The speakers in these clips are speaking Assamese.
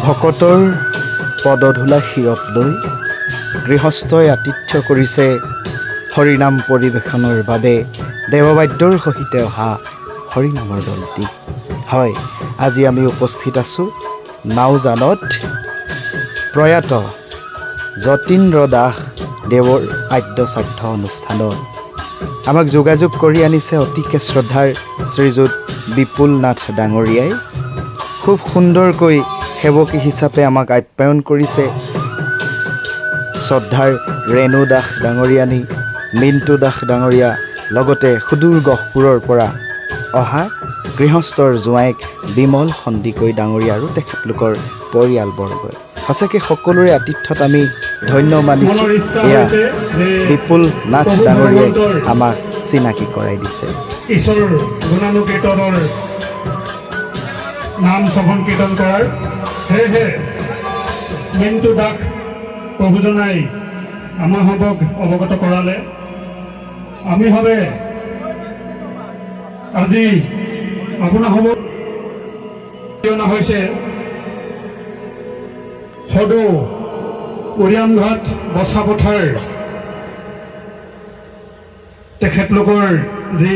ভকতৰ পদধূলা শিৰত লৈ গৃহস্থই আতিথ্য কৰিছে হৰিনাম পৰিৱেশনৰ বাবে দেৱবাদ্যৰ সহিতে অহা হৰিনামৰ দলটি। হয়, আজি আমি উপস্থিত আছোঁ নাওজানত প্ৰয়াত যতীন্দ্ৰ দাস দেৱৰ আদ্যশ্ৰাদ্ধ অনুষ্ঠানত। আমাক যোগাযোগ কৰি আনিছে অতিকে শ্ৰদ্ধাৰ শ্ৰীযুত বিপুল নাথ ডাঙৰীয়াই। খুব সুন্দৰকৈ সেৱকী হিচাপে আমাক আপ্যায়ন কৰিছে শ্ৰদ্ধাৰ ৰেণু দাস ডাঙৰীয়ানী, মিণ্টু দাস ডাঙৰীয়া, লগতে সুদূৰ গহপুৰৰ পৰা অহা গৃহস্থৰ জোঁৱায়েক বিমল সন্দিকৈ ডাঙৰীয়া আৰু তেখেতলোকৰ পৰিয়ালবৰ্গই। সঁচাকৈ সকলোৰে আতিথ্যত আমি ধন্য মানিছোঁ। এয়া বিপুল নাথ ডাঙৰীয়াই আমাক চিনাকি কৰাই দিছে। ঈশ্বৰ গুণানুকীৰ্তনৰ নাম শ্ৰৱণ কীৰ্তন কৰাৰ সেয়েহে মিণ্টু দাস প্ৰভুজনাই আমাৰ সবক অৱগত কৰালে। আমি ভাবে আজি আপোনাৰ সবক অনা হৈছে সদৌ উৰিয়ামঘাট বছাপথাৰ তেখেতলোকৰ যি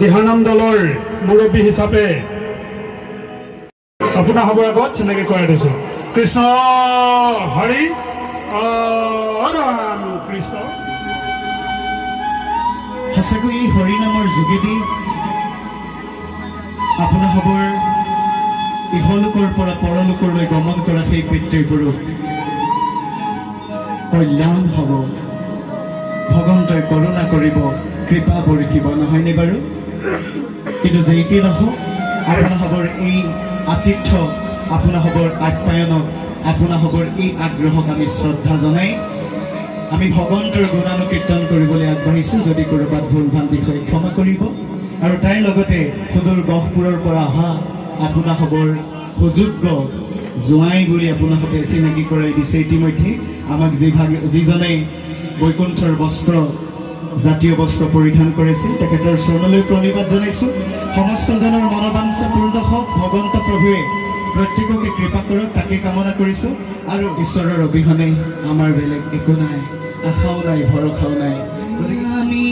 দিহানাম দলৰ মুৰব্বী হিচাপে আপোনাৰ সবৰ আগত চিনাকি কৰাই দিছোঁ। কৃষ্ণ হৰি ৰাম কৃষ্ণ। সঁচাকৈ এই হৰিনামৰ যোগেদি আপোনাৰ সবৰ ইহলোকৰ পৰা পৰলোকলৈ গমন কৰা সেই পিতৃপুৰুষ কল্যাণ হ'ব, ভগৱন্তই কৰোণা কৰিব, কৃপা বৰষিব, নহয়নে বাৰু? কিন্তু যেইটি নহওক আপোনাৰ সবৰ এই আতিথ্য, আপোনাৰ সবৰ আপ্যায়নক, আপোনাৰ সবৰ এই আগ্ৰহক আমি শ্ৰদ্ধা জনাই আমি ভগৱন্তৰ গুণানুকীৰ্তন কৰিবলৈ আগবাঢ়িছোঁ। যদি ক'ৰবাত ভুল ভ্ৰান্তি হয় ক্ষমা কৰিব। আৰু তাইৰ লগতে সুদূৰ গহপুৰৰ পৰা অহা আপোনাৰ সবৰ সুযোগ্য জোঁৱাই বুলি আপোনাৰ সবে চিনাকি কৰাই দিছে ইতিমধ্যে আমাক যিজনে বৈকুণ্ঠৰ বস্ত্ৰ, জাতীয় বস্ত্ৰ পৰিধান কৰিছিল, তেখেতৰ চৰণলৈ প্ৰণিপাত জনাইছোঁ। সমস্তজনৰ মনোবাঞ্ছা পূৰ্ণ হওক, ভগৱন্ত প্ৰভুৱে প্ৰত্যেককে কৃপা কৰক তাকে কামনা কৰিছোঁ। আৰু ঈশ্বৰৰ অবিহনে আমাৰ বেলেগ একো নাই, আশাও নাই, ভৰসাও নাই। আমি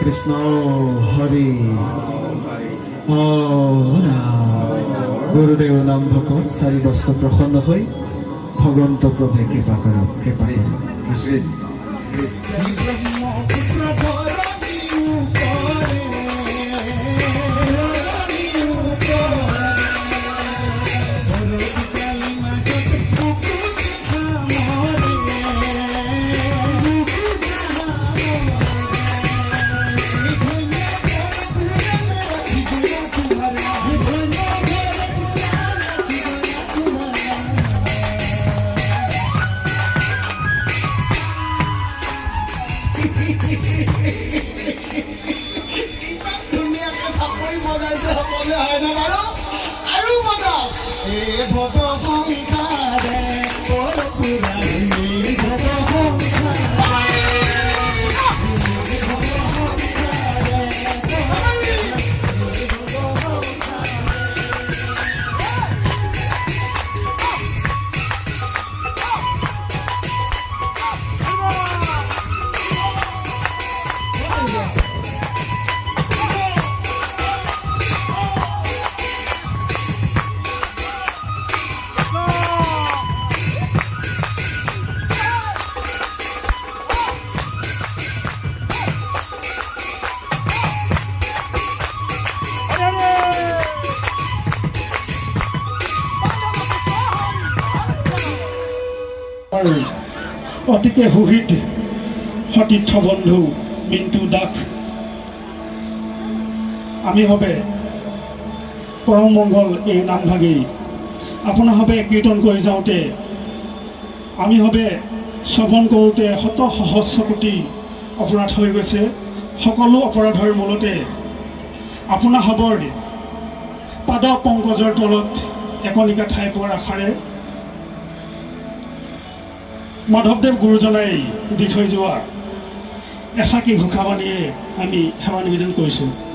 কৃষ্ণ হৰি গুৰুদেৱ নাম ভকত চাৰি বস্তু প্ৰসন্ন হৈ ভগৱন্ত প্ৰভে কৃপা কৰক কৃপা ধুনীয়াকৈ চাপৰি বজাইছে সকলোৱে হয়নে বাৰু আৰু বজাওক এই ভৱ সংসাৰে পৰশুৰামী ভৱ আৰু অতিকে সুহিত সতীৰ্থ বন্ধু মিণ্টু দাস আমি হবে পৰম মংগল এই নামভাগি আপোনাৰ হবে কীৰ্তন কৰি যাওঁতে আমি হবে শ্ৰৱণ কৰোঁতে শত সহস্ৰ কোটি অপৰাধ হৈ গৈছে সকলো অপৰাধৰ মূলতে আপোনাৰ হবৰ পাদ পংকজৰ তলত একনিকা ঠাই পোৱাৰ আশাৰে মাধৱদেৱ গুৰুজনাই দি থৈ যোৱা এফাকি ঘোষাবাণীয়ে আমি সেৱা নিবেদন কৰিছোঁ।